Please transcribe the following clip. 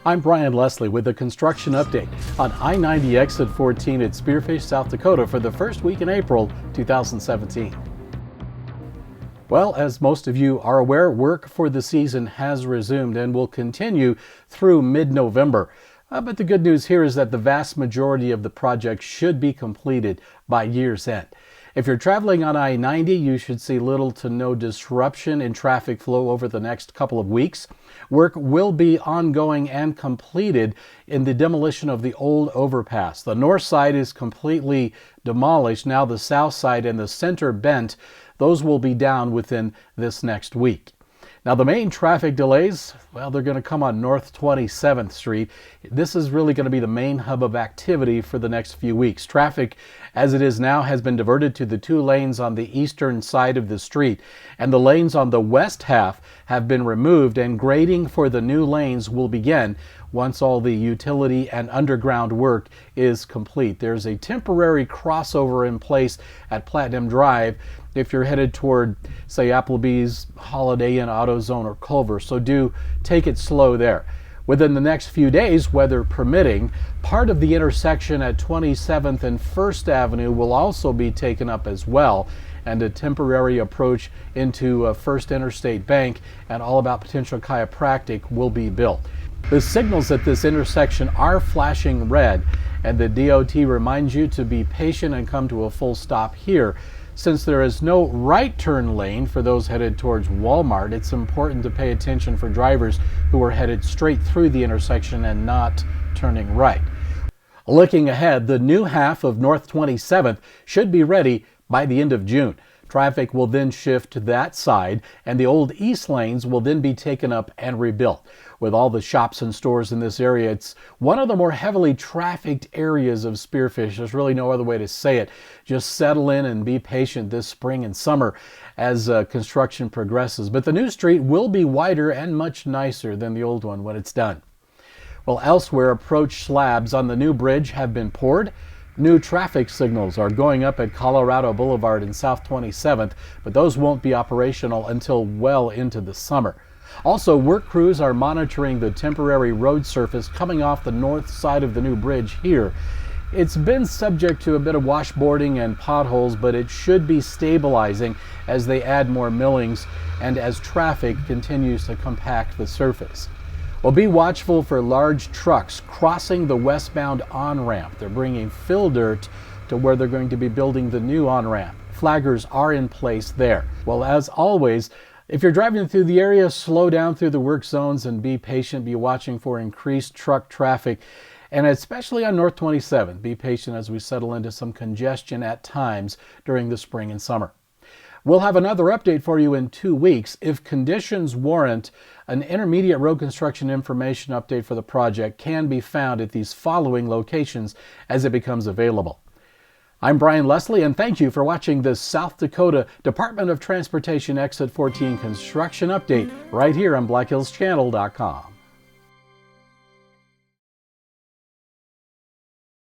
I'm Bryan Lessly with a construction update on I-90 exit 14 at Spearfish, South Dakota for the first week in April 2017. Well, as most of you are aware, work for the season has resumed and will continue through mid-November. But the good news here is that the vast majority of the project should be completed by year's end. If you're traveling on I-90, you should see little to no disruption in traffic flow over the next couple of weeks. Work will be ongoing and completed in the demolition of the old overpass. The north side is completely demolished. Now the south side and the center bent, those will be down within this next week. Now the main traffic delays, well, they're going to come on North 27th Street. This is really going to be the main hub of activity for the next few weeks. Traffic, as it is now, has been diverted to the two lanes on the eastern side of the street, and the lanes on the west half have been removed, and grading for the new lanes will begin once all the utility and underground work is complete. There's a temporary crossover in place at Platinum Drive if you're headed toward, say, Applebee's, Holiday Inn, AutoZone, or Culver, so do take it slow there. Within the next few days, weather permitting, part of the intersection at 27th and 1st Avenue will also be taken up as well, and a temporary approach into First Interstate Bank and All About Potential Chiropractic will be built. The signals at this intersection are flashing red, and the DOT reminds you to be patient and come to a full stop here. Since there is no right turn lane for those headed towards Wal-Mart, it's important to pay attention for drivers who are headed straight through the intersection and not turning right. Looking ahead, the new half of North 27th should be ready by the end of June. Traffic will then shift to that side, and the old east lanes will then be taken up and rebuilt. With all the shops and stores in this area, it's one of the more heavily trafficked areas of Spearfish. There's really no other way to say it. Just settle in and be patient this spring and summer as construction progresses. But the new street will be wider and much nicer than the old one when it's done. Well, elsewhere, approach slabs on the new bridge have been poured. New traffic signals are going up at Colorado Boulevard and South 27th, but those won't be operational until well into the summer. Also, work crews are monitoring the temporary road surface coming off the north side of the new bridge here. It's been subject to a bit of washboarding and potholes, but it should be stabilizing as they add more millings and as traffic continues to compact the surface. Well, be watchful for large trucks crossing the westbound on-ramp. They're bringing fill dirt to where they're going to be building the new on-ramp. Flaggers are in place there. Well, as always, if you're driving through the area, slow down through the work zones and be patient. Be watching for increased truck traffic, and especially on North 27. Be patient as we settle into some congestion at times during the spring and summer. We'll have another update for you in 2 weeks. If conditions warrant, an intermediate road construction information update for the project can be found at these following locations as it becomes available. I'm Bryan Lessly, and thank you for watching this South Dakota Department of Transportation Exit 14 construction update right here on BlackHillsChannel.com.